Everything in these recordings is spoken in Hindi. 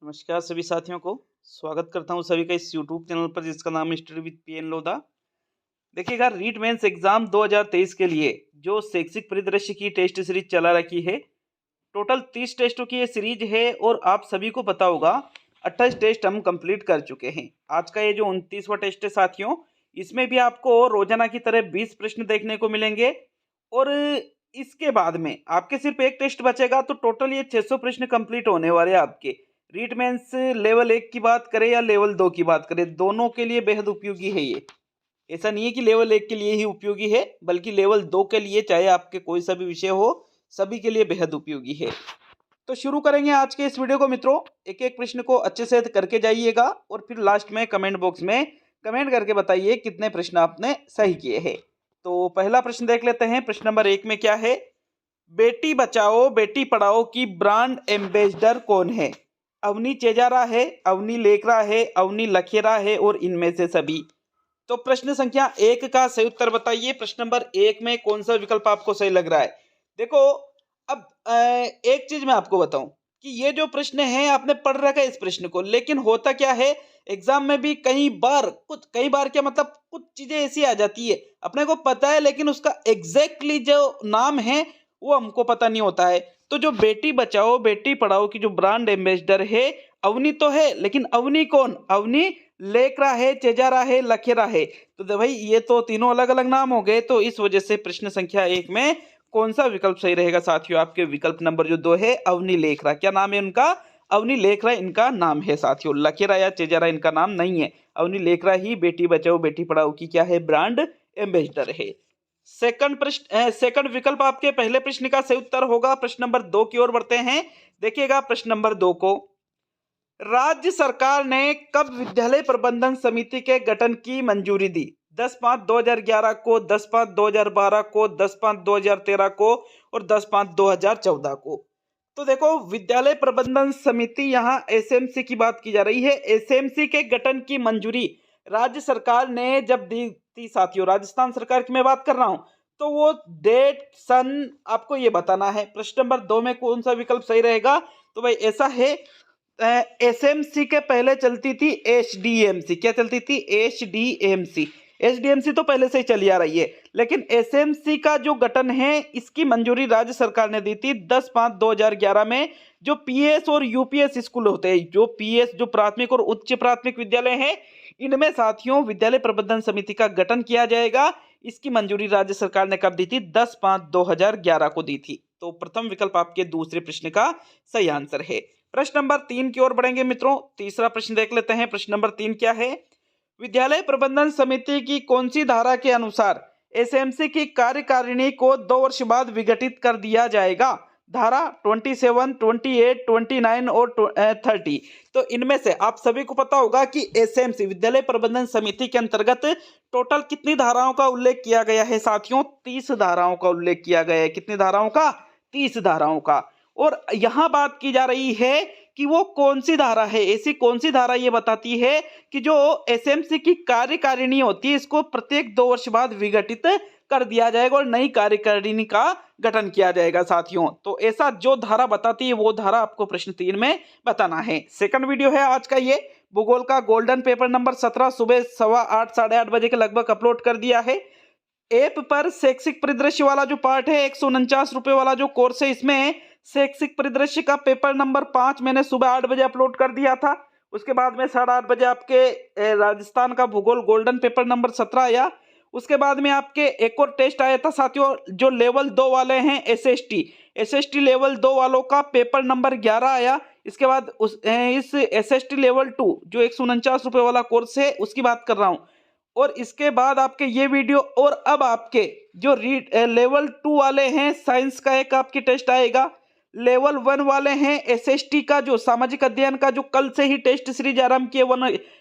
नमस्कार सभी साथियों को। स्वागत करता हूं सभी का इस यूट्यूब चैनल पर जिसका नाम है स्टडी विद पीएन लोधा। देखिएगा, रीट मेंस एग्जाम 2023 के लिए जो शैक्षिक परिदृश्य की टेस्ट सीरीज चला रखी है, टोटल 30 टेस्टों की ये सीरीज है और आप सभी को पता होगा 28 टेस्ट हम कंप्लीट कर चुके हैं। आज का ये जो 29वां टेस्ट है साथियों, इसमें भी आपको रोजाना की तरह 20 प्रश्न देखने को मिलेंगे और इसके बाद में आपके सिर्फ एक टेस्ट बचेगा, तो टोटल ये 600 प्रश्न कंप्लीट होने वाले हैं आपके। रीट मेंस लेवल 1 की बात करें या लेवल 2 की बात करें, दोनों के लिए बेहद उपयोगी है ये। ऐसा नहीं है कि लेवल 1 के लिए ही उपयोगी है, बल्कि लेवल 2 के लिए, चाहे आपके कोई सा भी विषय हो, सभी के लिए बेहद उपयोगी है। तो शुरू करेंगे आज के इस वीडियो को मित्रों। एक एक प्रश्न को अच्छे से करके जाइएगा और फिर लास्ट में कमेंट बॉक्स में कमेंट करके बताइए कितने प्रश्न आपने सही किए हैं। तो पहला प्रश्न देख लेते हैं। प्रश्न नंबर 1 में क्या है? बेटी बचाओ बेटी पढ़ाओ की ब्रांड एम्बेसडर कौन है? अवनी चेजारा है, अवनी लेकरा है, अवनी लखेरा है और इनमें से सभी। तो प्रश्न संख्या 1 का सही उत्तर बताइए। प्रश्न नंबर 1 में कौन सा विकल्प आपको सही लग रहा है? देखो, अब एक चीज मैं आपको बताऊं कि ये जो प्रश्न है आपने पढ़ रखा है इस प्रश्न को, लेकिन होता क्या है एग्जाम में भी कई बार क्या मतलब कुछ चीजें ऐसी आ जाती है अपने को पता है, लेकिन उसका एग्जैक्टली जो नाम है वो हमको पता नहीं होता है। तो जो बेटी बचाओ बेटी पढ़ाओ की जो ब्रांड एम्बेसडर है, अवनी तो है, लेकिन अवनी कौन? अवनी लेकरा है, चेजारा है, लखेरा है। तो भाई ये तो तीनों अलग अलग नाम हो गए, तो इस वजह से प्रश्न संख्या 1 में कौन सा विकल्प सही रहेगा साथियों? आपके विकल्प नंबर जो 2 है, अवनी लेखरा। क्या नाम है उनका? अवनी लेखरा इनका नाम है साथियों, लखेरा या चेजारा इनका नाम नहीं है। अवनी लेखरा ही बेटी बचाओ बेटी पढ़ाओ की क्या है? ब्रांड एम्बेसडर है। सेकंड विकल्प आपके पहले प्रश्न का सही उत्तर होगा। प्रश्न नंबर 2 की ओर बढ़ते हैं। देखिएगा प्रश्न नंबर 2 को, राज्य सरकार ने कब विद्यालय प्रबंधन समिति के गठन की मंजूरी दी? 10/5/2011 को, 10/5/2012 को, 10/5/2013 को और 10/5/2014 को। तो देखो, विद्यालय प्रबंधन समिति, यहाँ एसएमसी की बात की जा रही है। एसएमसी के गठन की मंजूरी राज्य सरकार ने जब दी थी साथियों, राजस्थान सरकार की मैं बात कर रहा हूं, तो वो डेट सन आपको ये बताना है। प्रश्न नंबर 2 में कौन सा विकल्प सही रहेगा? तो भाई ऐसा है, एसएमसी के पहले चलती थी एचडीएमसी। क्या चलती थी? एचडीएमसी। एचडीएमसी तो पहले से ही चली आ रही है, लेकिन एसएमसी का जो गठन है इसकी मंजूरी राज्य सरकार ने दी थी 10/5/2011 में। जो पीएस और यूपीएस स्कूल होते हैं, जो पीएस जो प्राथमिक और उच्च प्राथमिक विद्यालय हैं, इनमें साथियों विद्यालय प्रबंधन समिति का गठन किया जाएगा। इसकी मंजूरी राज्य सरकार ने कब दी थी? 10/5/2011 को दी थी। तो प्रथम विकल्प आपके दूसरे प्रश्न का सही आंसर है। प्रश्न नंबर 3 की ओर बढ़ेंगे मित्रों। तीसरा प्रश्न देख लेते हैं। प्रश्न नंबर 3 क्या है? विद्यालय प्रबंधन समिति की कौन सी धारा के अनुसार एसएमसी की कार्यकारिणी को 2 वर्ष बाद विघटित कर दिया जाएगा? धारा 27, 28, 29 और 30। तो इनमें से आप सभी को पता होगा कि एसएमसी विद्यालय प्रबंधन समिति के अंतर्गत टोटल कितनी धाराओं का उल्लेख किया गया है साथियों? 30 धाराओं का उल्लेख किया गया है। कितनी धाराओं का? 30 धाराओं का। और यहां बात की जा रही है कि वो कौन सी धारा है, ऐसी कौन सी धारा ये बताती है कि जो एसएमसी की कार्यकारिणी होती है इसको प्रत्येक 2 वर्ष बाद विघटित कर दिया जाएगा और नई कार्यकारिणी का गठन किया जाएगा साथियों। तो ऐसा जो धारा बताती है वो धारा आपको प्रश्न 3 में बताना है। सेकंड वीडियो है आज का, ये भूगोल का गोल्डन पेपर नंबर 17 सुबह 8:15 साढ़े 8 बजे के लगभग अपलोड कर दिया है। ऐप पर शैक्षिक परिदृश्य वाला जो पार्ट है, 149 रुपए वाला जो कोर्स है, इसमें शैक्षिक परिदृश्य का पेपर नंबर 5 मैंने सुबह 8 बजे अपलोड कर दिया था। उसके बाद में 8:30 बजे आपके राजस्थान का भूगोल गोल्डन पेपर नंबर 17 आया। उसके बाद में आपके एक और टेस्ट आया था साथियों, जो लेवल 2 वाले हैं एसएसटी लेवल 2 वालों का पेपर नंबर 11 आया। इसके बाद इस एसएसटी लेवल 2 जो 149 रुपए वाला कोर्स है उसकी बात कर रहा हूँ। और इसके बाद आपके ये वीडियो, और अब आपके जो लेवल 2 वाले हैं साइंस का एक आपकी टेस्ट आएगा। लेवल 1 वाले हैं एसएसटी का जो सामाजिक अध्ययन का जो कल से ही टेस्ट सीरीज आरंभ किए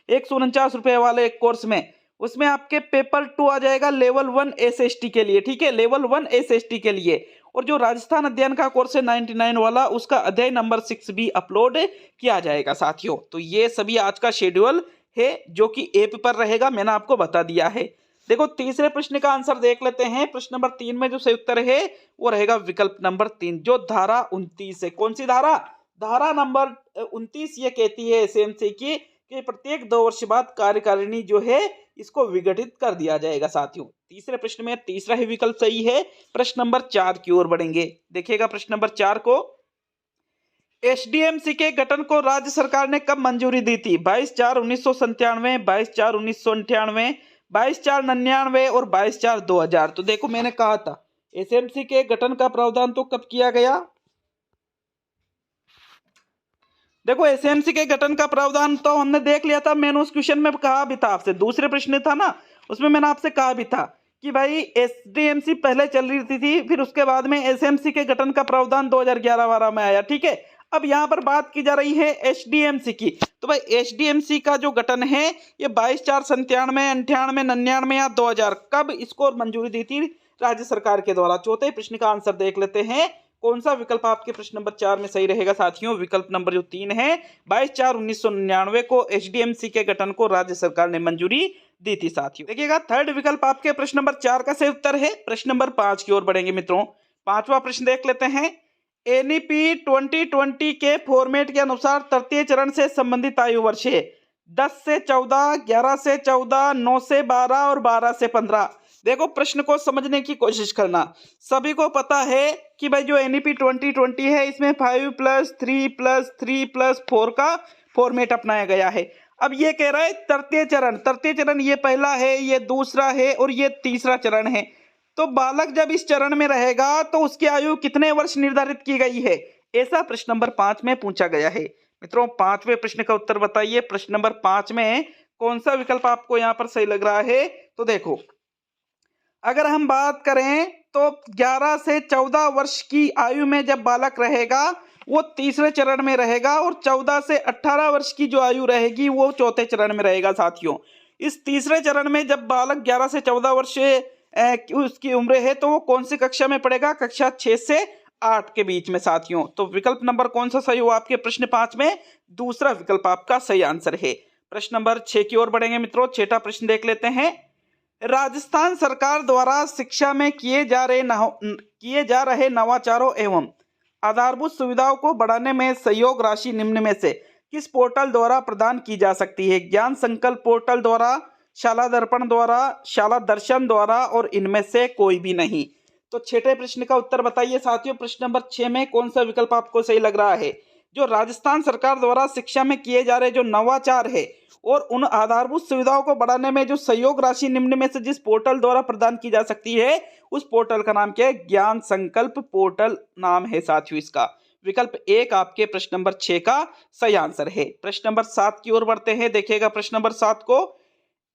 149 रुपए वाले कोर्स में, उसमें आपके पेपर 2 आ जाएगा लेवल 1 एसएसटी के लिए। ठीक है, लेवल 1 एसएसटी के लिए। और जो राजस्थान अध्ययन का कोर्स है 99 वाला, उसका अध्याय नंबर 6 भी अपलोड किया जाएगा साथियों। तो ये सभी आज का शेड्यूल है जो कि ऐप पर रहेगा, मैंने आपको बता दिया है। देखो, तीसरे प्रश्न का आंसर देख लेते हैं। प्रश्न नंबर 3 में जो सही उत्तर है वो रहेगा विकल्प नंबर 3, जो धारा 29 है। कौन सी धारा? धारा नंबर 29 ये कहती है एसएमसी की कि प्रत्येक 2 वर्ष बाद कार्यकारिणी जो है इसको विघटित कर दिया जाएगा साथियों। तीसरे प्रश्न में तीसरा ही विकल्प सही है। प्रश्न नंबर 4 की ओर बढ़ेंगे। देखिएगा प्रश्न नंबर 4 को, एसडीएमसी के गठन को राज्य सरकार ने कब मंजूरी दी थी? 22/4/1997, 22/4/1998, 22/4/99 और 22/4/2000। तो देखो मैंने कहा था एसएमसी के गठन का प्रावधान तो कब किया गया? देखो एसएमसी के गठन का प्रावधान तो हमने देख लिया था, मैंने उस क्वेश्चन में कहा भी था आपसे, दूसरे प्रश्न था ना उसमें मैंने आपसे कहा भी था कि भाई एसडीएमसी पहले चल रही थी, फिर उसके बाद में एसएमसी के गठन का प्रावधान 2011-12 में आया। ठीक है, अब यहाँ पर बात की जा रही है एसडीएमसी की। तो भाई एसडीएमसी का जो गठन है ये 22/4/97, 98, 99 या 2000 कब इसको मंजूरी दी थी राज्य सरकार के द्वारा? चौथे प्रश्न का आंसर देख लेते हैं। कौन सा विकल्प आपके प्रश्न नंबर 4 में सही रहेगा साथियों? विकल्प नंबर जो 3 है, 22/4/1999 को एसडीएमसी के गठन को राज्य सरकार ने मंजूरी दी थी साथियों। देखिएगा थर्ड विकल्प आपके प्रश्न नंबर 4 का सही उत्तर है। प्रश्न नंबर 5 की ओर बढ़ेंगे मित्रों। पांचवा प्रश्न देख लेते हैं। एनईपी 2020 के फॉर्मेट के अनुसार तृतीय चरण से संबंधित आयु वर्ष है 10 से 14, 11 से 14, 9 से 12 और 12 से 15। देखो प्रश्न को समझने की कोशिश करना। सभी को पता है कि भाई जो एनईपी 2020 है इसमें 5+3+3+4 का फॉर्मेट अपनाया गया है। अब ये कह रहा है तृतीय चरण ये पहला है, ये दूसरा है और ये तीसरा चरण है। तो बालक जब इस चरण में रहेगा तो उसकी आयु कितने वर्ष निर्धारित की गई है? ऐसा प्रश्न नंबर 5 में पूछा गया है। मित्रों 5वें प्रश्न का उत्तर बताइए। प्रश्न नंबर 5 में कौन सा विकल्प आपको यहाँ पर सही लग रहा है? तो देखो अगर हम बात करें तो 11 से 14 वर्ष की आयु में जब बालक रहेगा वो तीसरे चरण में रहेगा और 14 से 18 वर्ष की जो आयु रहेगी वो चौथे चरण में रहेगा साथियों। इस तीसरे चरण में जब बालक 11 से 14 वर्ष उसकी उम्र है तो वो कौन सी कक्षा में पढ़ेगा? कक्षा 6 से 8 के बीच में साथियों। तो विकल्प नंबर कौन सा सही हुआ आपके प्रश्न 5 में? दूसरा विकल्प आपका सही आंसर है। प्रश्न नंबर 6 की ओर बढ़ेंगे मित्रों। छठा प्रश्न देख लेते हैं। राजस्थान सरकार द्वारा शिक्षा में किए जा रहे नवाचारों एवं आधारभूत सुविधाओं को बढ़ाने में सहयोग राशि निम्न में से किस पोर्टल द्वारा प्रदान की जा सकती है? ज्ञान संकल्प पोर्टल द्वारा, शाला दर्पण द्वारा, शाला दर्शन द्वारा और इनमें से कोई भी नहीं। तो छठे प्रश्न का उत्तर बताइए साथियों। प्रश्न नंबर 6 में कौन सा विकल्प आपको सही लग रहा है? जो राजस्थान सरकार द्वारा शिक्षा में किए जा रहे जो नवाचार है और उन आधारभूत सुविधाओं को बढ़ाने में जो सहयोग राशि निम्न में से जिस पोर्टल द्वारा प्रदान की जा सकती है उस पोर्टल का नाम क्या है? ज्ञान संकल्प पोर्टल नाम है साथियों इसका। विकल्प 1 आपके प्रश्न नंबर 6 का सही आंसर है। प्रश्न नंबर 7 की ओर बढ़ते हैं। देखिएगा प्रश्न नंबर 7 को,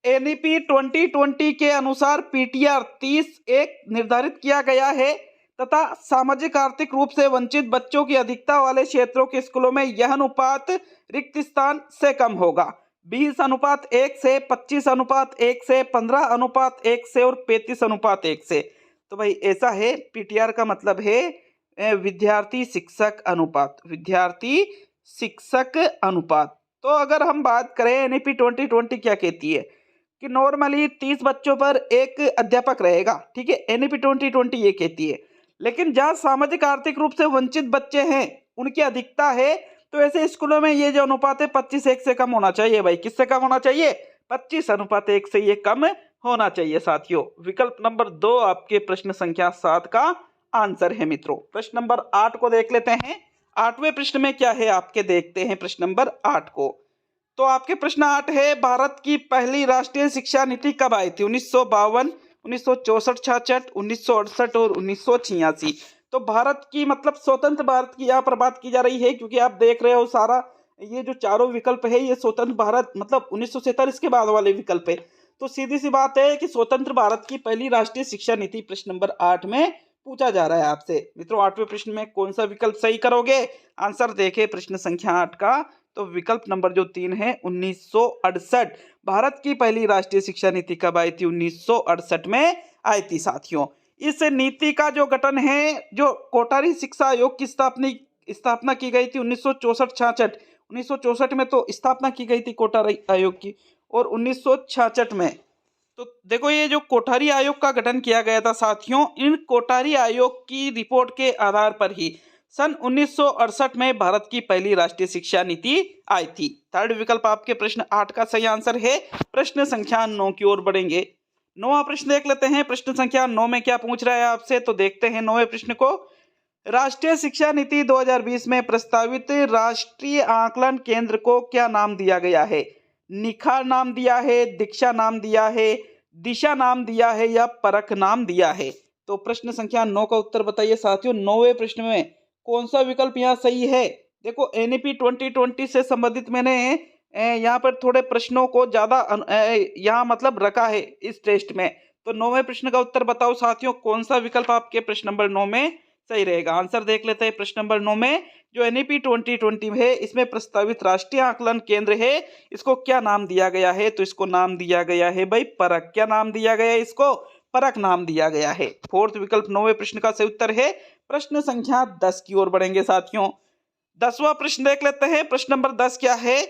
एनईपी 2020 के अनुसार पीटीआर 30 एक निर्धारित किया गया है तथा सामाजिक आर्थिक रूप से वंचित बच्चों की अधिकता वाले क्षेत्रों के स्कूलों में यह अनुपात रिक्त स्थान से कम होगा। 20:1 से, 25:1 से, 15:1 से और 35:1 से। तो भाई ऐसा है, पीटीआर का मतलब है विद्यार्थी शिक्षक अनुपात, विद्यार्थी शिक्षक अनुपात। तो अगर हम बात करें एनईपी 2020 क्या कहती है कि नॉर्मली 30 बच्चों पर एक अध्यापक रहेगा। ठीक है, एनईपी 2020 ये कहती है। लेकिन जहाँ सामाजिक आर्थिक रूप से वंचित बच्चे हैं उनकी अधिकता है तो ऐसे स्कूलों में ये जो अनुपात है 25:1 से कम होना चाहिए। भाई किससे कम होना चाहिए? 25:1 से ये कम होना चाहिए साथियों। विकल्प नंबर 2 आपके प्रश्न संख्या 7 का आंसर है मित्रों। प्रश्न नंबर 8 को देख लेते हैं। 8वें प्रश्न में क्या है आपके, देखते हैं प्रश्न नंबर 8 को। तो आपके प्रश्न 8 है, भारत की पहली राष्ट्रीय शिक्षा नीति कब आई थी? 1952, 1964-66, 1968 और 1986। तो भारत की मतलब स्वतंत्र भारत की यहाँ पर बात की जा रही है, क्योंकि आप देख रहे हो सारा ये जो चारों विकल्प है ये स्वतंत्र भारत मतलब 1947 के बाद वाले विकल्प है। तो सीधी सी बात है कि स्वतंत्र भारत की पहली राष्ट्रीय शिक्षा नीति प्रश्न नंबर 8 में पूछा जा रहा है आपसे। मित्रों 8वें प्रश्न में कौन सा विकल्प सही करोगे? आंसर देखे प्रश्न संख्या 8 का। तो विकल्प नंबर जो 3 है 1968। भारत की पहली राष्ट्रीय शिक्षा नीति कब आई थी? 1968 में आई थी साथियों। इस नीति का जो गठन है, जो कोठारी शिक्षा आयोग की स्थापना की गई थी 1964-66। 1964 में तो स्थापना की गई थी कोठारी आयोग की और 1966 में तो देखो ये जो कोठारी आयोग का गठन किया गया था साथियों, इन कोठारी आयोग की रिपोर्ट के आधार पर ही सन 1968 में भारत की पहली राष्ट्रीय शिक्षा नीति आई थी। थर्ड विकल्प आपके प्रश्न 8 का सही आंसर है। प्रश्न संख्या 9 की ओर बढ़ेंगे। 9वां प्रश्न देख लेते हैं। प्रश्न संख्या 9 में क्या पूछ रहा है आपसे, तो देखते हैं 9वें प्रश्न को। राष्ट्रीय शिक्षा नीति 2020 में प्रस्तावित राष्ट्रीय आकलन केंद्र को क्या नाम दिया गया है? निखार नाम दिया है, दीक्षा नाम दिया है, दिशा नाम दिया है या परख नाम दिया है? तो प्रश्न संख्या 9 का उत्तर बताइए साथियों। 9वें प्रश्न में कौन सा विकल्प यहाँ सही है? देखो एनईपी 2020 से संबंधित मैंने यहाँ पर थोड़े प्रश्नों को ज्यादा यहाँ मतलब रखा है इस टेस्ट में। तो 9वें प्रश्न का उत्तर बताओ साथियों, कौन सा विकल्प आपके प्रश्न नंबर 9 में सही रहेगा? आंसर देख लेते हैं। प्रश्न नंबर 9 में जो एनईपी 2020 है, इसमें प्रस्तावित राष्ट्रीय आकलन केंद्र है, इसको क्या नाम दिया गया है? तो इसको नाम दिया गया है भाई परख। क्या नाम दिया गया है? इसको परख नाम दिया गया है। फोर्थ विकल्प 9वें प्रश्न का सही उत्तर है। प्रश्न संख्या 10 की ओर बढ़ेंगे साथियों। 10वां प्रश्न देख लेते हैं। प्रश्न नंबर 10 क्या है?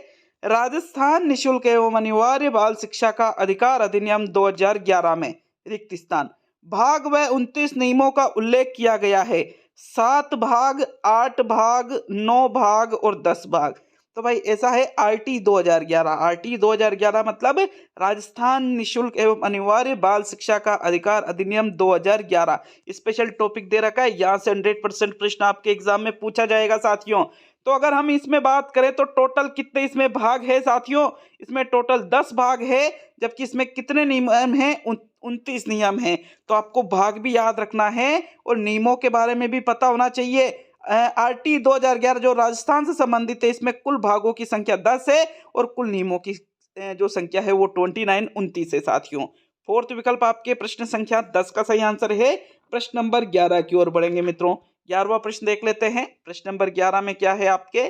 राजस्थान निःशुल्क एवं अनिवार्य बाल शिक्षा का अधिकार अधिनियम 2011 में रिक्त स्थान भाग व 29 नियमों का उल्लेख किया गया है। 7 भाग, 8 भाग, 9 भाग और 10 भाग। तो भाई ऐसा है आरटी 2011। आरटी 2011 मतलब राजस्थान निःशुल्क एवं अनिवार्य बाल शिक्षा का अधिकार अधिनियम 2011। स्पेशल टॉपिक दे रखा है, यहाँ से 100% प्रश्न आपके एग्जाम में पूछा जाएगा साथियों। तो अगर हम इसमें बात करें तो टोटल कितने इसमें भाग है साथियों? इसमें टोटल 10 भाग है, जबकि इसमें कितने नियम हैं? 29 नियम हैं। तो आपको भाग भी याद रखना है और नियमों के बारे में भी पता होना चाहिए। आरटी 2011 जो राजस्थान से संबंधित है, इसमें कुल भागों की संख्या 10 है और कुल नियमों की जो संख्या है वो 29 है साथियों। फोर्थ विकल्प आपके प्रश्न संख्या 10 का सही आंसर है। प्रश्न नंबर 11 की ओर बढ़ेंगे मित्रों। 11वां प्रश्न देख लेते हैं। प्रश्न नंबर 11 में क्या है आपके?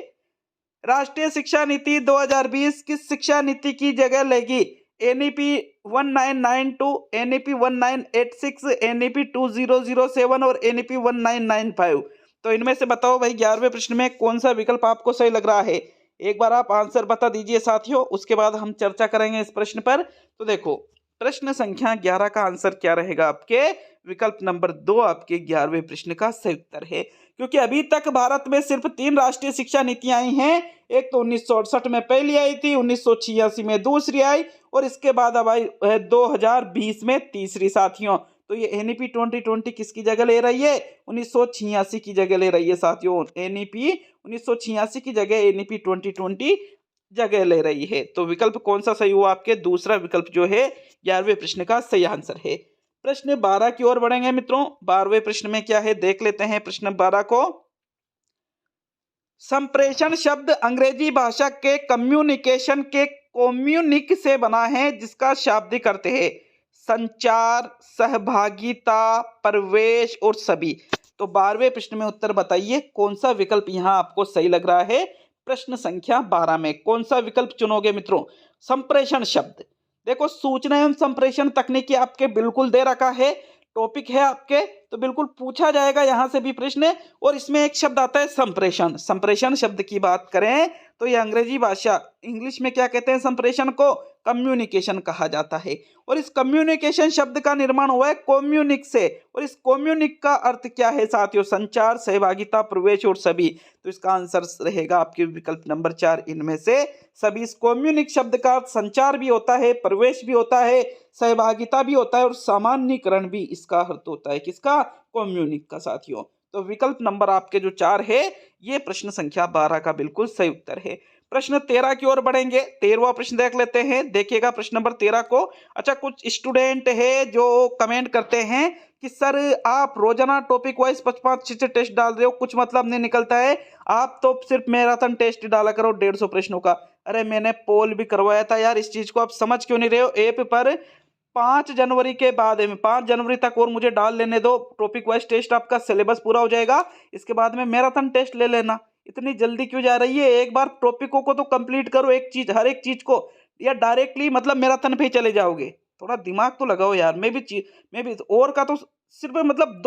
राष्ट्रीय शिक्षा नीति 2020 किस शिक्षा नीति की जगह लेगी? एनईपी 1992, एनईपी 1986, एनईपी 2007 और एनईपी 1995। तो इनमें से बताओ भाई 11वें प्रश्न में कौन सा विकल्प आपको सही लग रहा है? एक बार आप आंसर बता दीजिए साथियों, उसके बाद हम चर्चा करेंगे इस प्रश्न पर। तो देखो प्रश्न संख्या 11 का आंसर क्या रहेगा आपके? विकल्प नंबर 2 आपके 11वें प्रश्न का सही उत्तर है। क्योंकि अभी तक भारत में सिर्फ 3 राष्ट्रीय शिक्षा नीतियां आई हैं। एक तो 1968 में पहली आई थी, 1986 में दूसरी आई और इसके बाद अब आई 2020 में तीसरी साथियों। तो ये एनईपी 2020 किसकी जगह ले रही है? 1986 की जगह ले रही है साथियों। एनईपी 1986 की जगह एनईपी 2020 जगह ले रही है। तो विकल्प कौन सा सही हुआ आपके? दूसरा विकल्प जो है 11वें प्रश्न का सही आंसर है। प्रश्न 12 की ओर बढ़ेंगे मित्रों। 12वें प्रश्न में क्या है देख लेते हैं। प्रश्न 12 को, संप्रेषण शब्द अंग्रेजी भाषा के कम्युनिकेशन के कम्युनिक से बना है, जिसका शाब्दिक अर्थ है संचार, सहभागिता, प्रवेश और सभी। तो 12वें प्रश्न में उत्तर बताइए कौन सा विकल्प यहाँ आपको सही लग रहा है? प्रश्न संख्या 12 में कौन सा विकल्प चुनोगे मित्रों? संप्रेषण शब्द। देखो सूचना एवं संप्रेषण तकनीकी आपके बिल्कुल दे रखा है, टॉपिक है आपके, तो बिल्कुल पूछा जाएगा यहाँ से भी प्रश्न। और इसमें एक शब्द आता है संप्रेषण। संप्रेषण शब्द की बात करें तो ये अंग्रेजी भाषा, इंग्लिश में क्या कहते हैं संप्रेषण को? कम्युनिकेशन कहा जाता है। और इस कम्युनिकेशन शब्द का निर्माण हुआ है कम्युनिक से। और इस कम्युनिक का अर्थ क्या है साथियों? संचार, सहभागिता, प्रवेश और सभी। तो इसका आंसर रहेगा आपके विकल्प नंबर 4 इनमें से सभी। इस कम्युनिक शब्द का अर्थ संचार भी होता है, प्रवेश भी होता है, सहभागिता भी होता है और सामान्यीकरण भी इसका अर्थ होता है। किसका? कम्युनिक का साथियों। तो विकल्प नंबर आपके जो 4 है ये प्रश्न संख्या 12 का बिल्कुल सही उत्तर है। प्रश्न 13 की ओर बढ़ेंगे। 13वां प्रश्न देख लेते हैं। देखिएगा प्रश्न नंबर 13 को। अच्छा, कुछ स्टूडेंट है जो कमेंट करते हैं कि सर आप रोजाना टॉपिक वाइज 5-5 टेस्ट डाल रहे हो, कुछ मतलब नहीं निकलता है, आप तो सिर्फ मैराथन टेस्ट डाला करो 150 प्रश्नों का। अरे मैंने पोल भी करवाया था यार, इस चीज को आप समझ क्यों नहीं रहे हो? ऐप पर 5 जनवरी के बाद में 5 जनवरी तक और मुझे डाल लेने दो, टॉपिक वाइज टेस्ट आपका सिलेबस पूरा हो जाएगा, इसके बाद में मैराथन टेस्ट ले लेना। इतनी जल्दी क्यों जा रही है? एक बार टॉपिकों को तो कंप्लीट करो, एक चीज हर एक चीज को, या डायरेक्टली मतलब मैराथन पे ही चले जाओगे? थोड़ा दिमाग तो लगाओ यार। मैं भी और का तो सिर्फ मतलब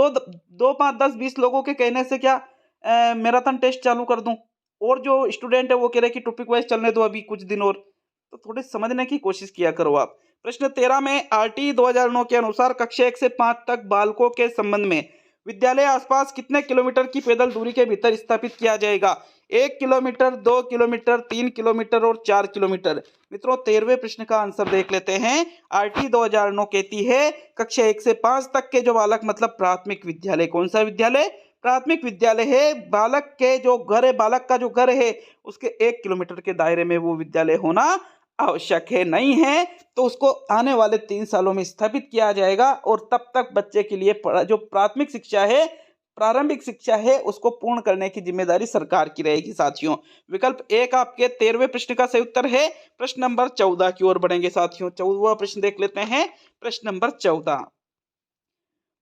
2 5 10 20 लोगों के कहने से क्या मैराथन टेस्ट चालू कर दूं? और जो स्टूडेंट है वो कह रहे कि टॉपिक वाइज चलने दो अभी कुछ दिन और, तो थोड़े समझने की कोशिश किया करो आप। प्रश्न 13 में आरटी 2009 के अनुसार कक्षा 1 से 5 तक बालकों के संबंध में विद्यालय आसपास कितने किलोमीटर की पैदल दूरी के भीतर स्थापित किया जाएगा? 1 किलोमीटर, 2 किलोमीटर, 3 किलोमीटर और 4 किलोमीटर। मित्रों 13वें प्रश्न का आंसर देख लेते हैं। आरटी 2009 कहती है कक्षा 1 से 5 तक के जो बालक मतलब प्राथमिक विद्यालय, कौन सा विद्यालय? प्राथमिक विद्यालय है। बालक के जो घर है, बालक का जो घर है उसके 1 किलोमीटर के दायरे में वो विद्यालय होना आवश्यक है। नहीं है तो उसको आने वाले 3 सालों में स्थापित किया जाएगा और तब तक बच्चे के लिए जो प्राथमिक शिक्षा है, प्रारंभिक शिक्षा है, उसको पूर्ण करने की जिम्मेदारी सरकार की रहेगी साथियों। विकल्प 1 आपके 13वें प्रश्न का सही उत्तर है। प्रश्न नंबर 14 की ओर बढ़ेंगे साथियों। 14वां प्रश्न देख लेते हैं। प्रश्न नंबर 14,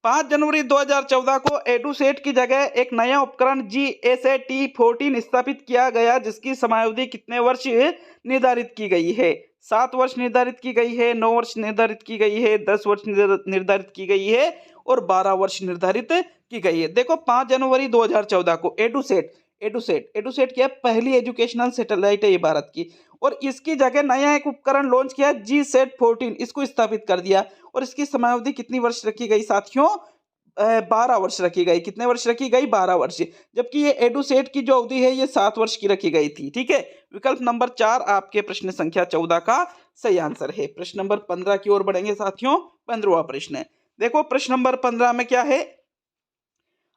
5 जनवरी 2014 को एडुसेट की जगह एक नया उपकरण GSAT-14 स्थापित किया गया, जिसकी समयावधि कितने वर्ष निर्धारित की गई है? 7 वर्ष निर्धारित की गई है, 9 वर्ष निर्धारित की गई है, 10 वर्ष निर्धारित की गई है और 12 वर्ष निर्धारित की गई है। देखो 5 जनवरी 2014 को एडुसेट क्या है? पहली एजुकेशनल सैटेलाइट है ये भारत की, और इसकी जगह नया एक उपकरण लॉन्च किया GSAT-14, इसको स्थापित कर दिया और इसकी समयावधि कितनी वर्ष रखी गई साथियों? 12 वर्ष रखी गई। कितने वर्ष रखी गई? 12 वर्ष। जबकि ये एडुसेट की जो अवधि है ये 7 वर्ष की रखी गई थी। ठीक है, विकल्प नंबर 4 आपके प्रश्न संख्या 14 का सही आंसर है। प्रश्न नंबर 15 की ओर बढ़ेंगे साथियों। 15वां प्रश्न देखो, प्रश्न नंबर 15 में क्या है?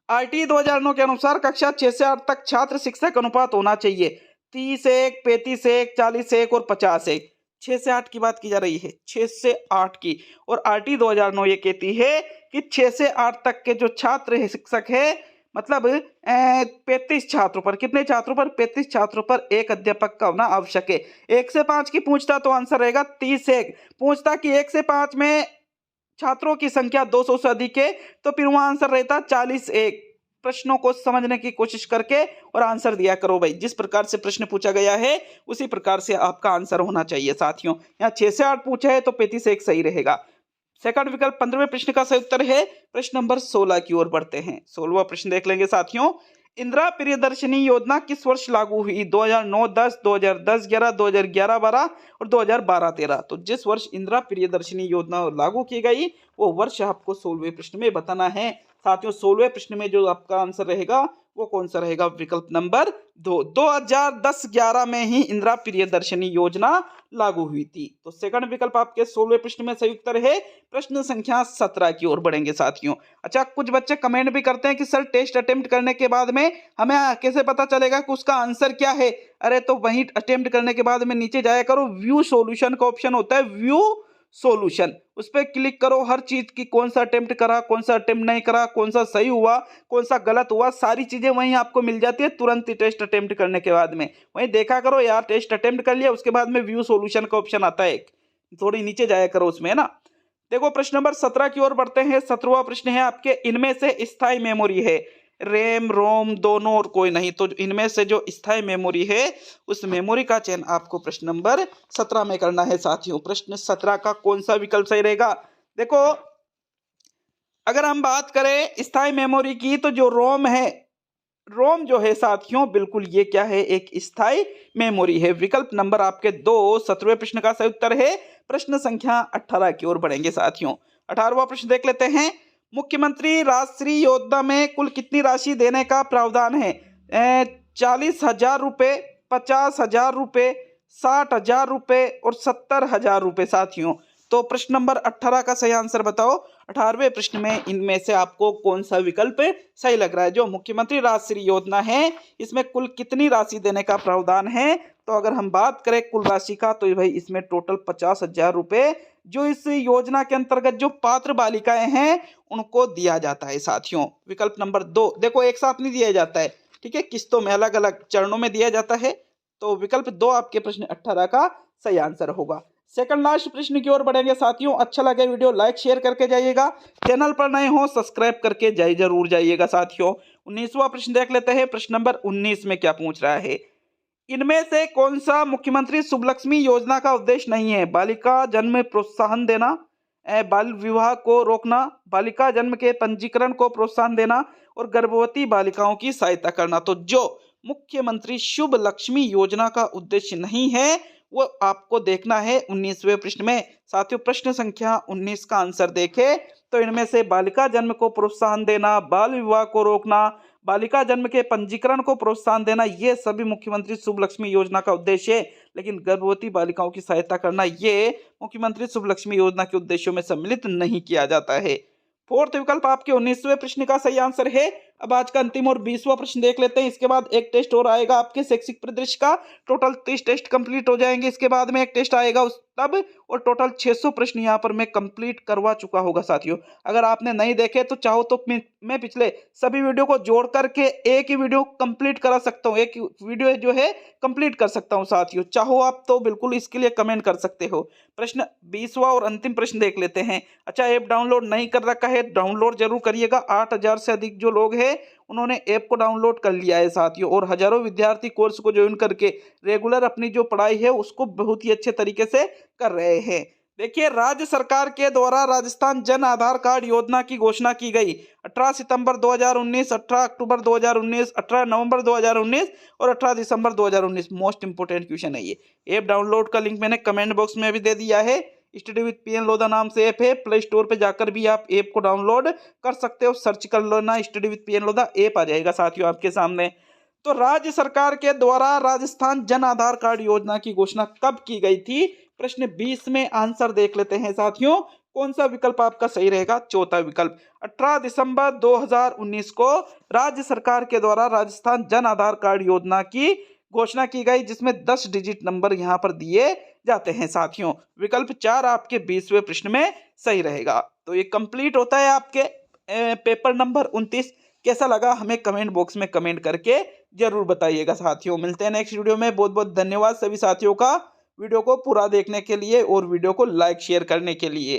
आरटी 2009 के अनुसार कक्षा 6 से 8 तक छात्र शिक्षक अनुपात होना चाहिए 30:1, 35:1, 40:1 और 50:1। 6 से 8 की बात की जा रही है, 6 से 8 की। और आरटी 2009 ये कहती है कि 6 से 8 तक के जो छात्र है, शिक्षक है, मतलब 35 छात्रों पर, कितने छात्रों पर? 35 छात्रों पर एक अध्यापक का होना आवश्यक है। 1 से 5 की पूछता तो आंसर रहेगा 30:1। पूछता कि 1 से 5 में छात्रों की संख्या 200 से अधिक है तो फिर वहां आंसर रहता 40:1। प्रश्नों को समझने की कोशिश करके और आंसर दिया करो भाई। जिस प्रकार से प्रश्न पूछा गया है उसी प्रकार से आपका आंसर होना चाहिए साथियों। यहाँ 6 से 8 पूछा है तो 35:1 सही रहेगा। सेकंड विकल्प 15वें प्रश्न का सही उत्तर है। प्रश्न नंबर 16 की ओर बढ़ते हैं। 16वां प्रश्न देख लेंगे साथियों। इंदिरा प्रियदर्शनी योजना किस वर्ष लागू हुई? 2009-10, 2010-11, 2011-12 और 2012-13। तो जिस वर्ष इंदिरा प्रियदर्शनी योजना लागू की गई वो वर्ष आपको 16वें प्रश्न में बताना है साथियों। 16वें प्रश्न में जो आपका आंसर रहेगा वो कौन सा रहेगा? विकल्प नंबर 2। 2010-11 में ही इंदिरा प्रियदर्शनी योजना लागू हुई थी। तो सेकंड विकल्प आपके 16वें प्रश्न में सही उत्तर है। प्रश्न संख्या 17 की ओर बढ़ेंगे साथियों। अच्छा, कुछ बच्चे कमेंट भी करते हैं कि सर टेस्ट अटेम्प्ट करने के बाद में हमें कैसे पता चलेगा कि उसका आंसर क्या है? अरे तो वही अटेम्प्ट करने के बाद में नीचे जाया करो, व्यू सॉल्यूशन का ऑप्शन होता है, व्यू सॉल्यूशन, उस पर क्लिक करो। हर चीज की कौन सा अटेम्प्ट करा, कौन सा अटेम्प्ट नहीं करा, कौन सा सही हुआ, कौन सा गलत हुआ, सारी चीजें वहीं आपको मिल जाती है तुरंत ही टेस्ट अटेम्प्ट करने के बाद में। वहीं देखा करो यार, टेस्ट अटेम्प्ट कर लिया उसके बाद में व्यू सॉल्यूशन का ऑप्शन आता है, थोड़ी नीचे जाया करो उसमें, है ना। देखो प्रश्न नंबर 17 की ओर बढ़ते हैं। 17वां प्रश्न है आपके, इनमें से स्थायी मेमोरी है रैम रोम दोनों और कोई नहीं। तो इनमें से जो स्थायी मेमोरी है उस मेमोरी का चयन आपको प्रश्न नंबर 17 में करना है साथियों। प्रश्न 17 का कौन सा विकल्प सही रहेगा? देखो अगर हम बात करें स्थायी मेमोरी की तो जो रोम है, रोम जो है साथियों बिल्कुल ये क्या है? एक स्थायी मेमोरी है। विकल्प नंबर आपके 2 17वें प्रश्न का सही उत्तर है। प्रश्न संख्या 18 की ओर बढ़ेंगे साथियों। 18वां प्रश्न देख लेते हैं। मुख्यमंत्री राष्ट्रीय योजना में कुल कितनी राशि देने का प्रावधान है? 40,000 रुपए, 50,000 रुपए, 60,000 रुपए और 70,000 रुपए साथियों। तो प्रश्न नंबर 18 का सही आंसर बताओ। 18वें प्रश्न में इनमें से आपको कौन सा विकल्प सही लग रहा है? जो मुख्यमंत्री राष्ट्रीय योजना है इसमें कुल कितनी राशि देने का प्रावधान है? तो अगर हम बात करें कुल राशि का तो भाई इसमें टोटल 50,000 रुपए जो इस योजना के अंतर्गत जो पात्र बालिकाएं हैं उनको दिया जाता है साथियों। विकल्प नंबर 2 देखो एक साथ नहीं दिया जाता है, ठीक है, किस्तों में अलग अलग चरणों में दिया जाता है। तो विकल्प 2 आपके प्रश्न 18 का सही आंसर होगा। सेकंड लास्ट प्रश्न की ओर बढ़ेंगे साथियों। अच्छा लगे वीडियो लाइक शेयर करके जाइएगा, चैनल पर नए हो सब्सक्राइब करके जरूर जाइएगा साथियों। 19वां प्रश्न देख लेते हैं। प्रश्न नंबर 19 में क्या पूछ रहा है? इनमें से कौन सा मुख्यमंत्री शुभलक्ष्मी योजना का उद्देश्य नहीं है? बालिका जन्म प्रोत्साहन देना, बाल विवाह को रोकना, बालिका जन्म के पंजीकरण को प्रोत्साहन देना और गर्भवती बालिकाओं की सहायता करना। तो जो मुख्यमंत्री शुभ लक्ष्मी योजना का उद्देश्य नहीं है वो आपको देखना है 19वें प्रश्न में। साथियों प्रश्न संख्या 19 का आंसर देखें तो इनमें से बालिका जन्म को प्रोत्साहन देना, बाल विवाह को रोकना, बालिका जन्म के पंजीकरण को प्रोत्साहन देना, ये सभी मुख्यमंत्री शुभ लक्ष्मी योजना का उद्देश्य है। लेकिन गर्भवती बालिकाओं की सहायता करना ये मुख्यमंत्री शुभ लक्ष्मी योजना के उद्देश्यों में सम्मिलित नहीं किया जाता है। फोर्थ विकल्प आपके 19वें प्रश्न का सही आंसर है। अब आज का अंतिम और 20वां प्रश्न देख लेते हैं। इसके बाद एक टेस्ट और आएगा आपके शैक्षिक परिदृश्य का। टोटल 30 टेस्ट कंप्लीट हो जाएंगे। इसके बाद में एक टेस्ट आएगा उस तब, और टोटल 600 प्रश्न यहाँ पर मैं कंप्लीट करवा चुका होगा साथियों। अगर आपने नहीं देखे तो चाहो तो मैं पिछले सभी वीडियो को जोड़ करके एक ही वीडियो कंप्लीट करा सकता हूँ, एक वीडियो जो है कंप्लीट कर सकता हूँ साथियों। चाहो आप तो बिल्कुल इसके लिए कमेंट कर सकते हो। प्रश्न 20वां और अंतिम प्रश्न देख लेते हैं। अच्छा, ऐप डाउनलोड नहीं कर रखा है, डाउनलोड जरूर करिएगा। 8000 से अधिक जो लोग हैं उन्होंने ऐप को डाउनलोड कर लिया है साथियों, और हजारों विद्यार्थी कोर्स को ज्वाइन करके रेगुलर अपनी जो पढ़ाई है उसको बहुत ही अच्छे तरीके से कर रहे हैं। देखिए, राज्य सरकार के द्वारा राजस्थान जन आधार कार्ड योजना की घोषणा की गई 18 सितंबर 2019, 18 अक्टूबर 2019, 18 नवंबर 2019 और 18 दिसंबर 2019। मोस्ट इंपोर्टेंट क्वेश्चन है ये। ऐप डाउनलोड का लिंक मैंने कमेंट बॉक्स में भी दे दिया है। स्टडी विद पीएन लोधा नाम से ऐप है। प्ले स्टोर पे जाकर भी आप ऐप को डाउनलोड कर सकते हो। सर्च कर लो ना, study with PN Lodha app आ जाएगा साथियों आपके सामने। तो राज्य सरकार के द्वारा राजस्थान जन आधार कार्ड योजना की घोषणा कब की गई थी? प्रश्न 20 में आंसर देख लेते हैं साथियों। कौन सा विकल्प आपका सही रहेगा? चौथा विकल्प। 18 दिसंबर 2019 को राज्य सरकार के द्वारा राजस्थान जन आधार कार्ड योजना की घोषणा की गई, जिसमें 10 डिजिट नंबर यहाँ पर दिए जाते हैं साथियों। विकल्प 4 आपके 20वें प्रश्न में सही रहेगा। तो ये कंप्लीट होता है आपके पेपर नंबर 29। कैसा लगा हमें कमेंट बॉक्स में कमेंट करके जरूर बताइएगा साथियों। मिलते हैं नेक्स्ट वीडियो में। बहुत बहुत धन्यवाद सभी साथियों का वीडियो को पूरा देखने के लिए और वीडियो को लाइक शेयर करने के लिए।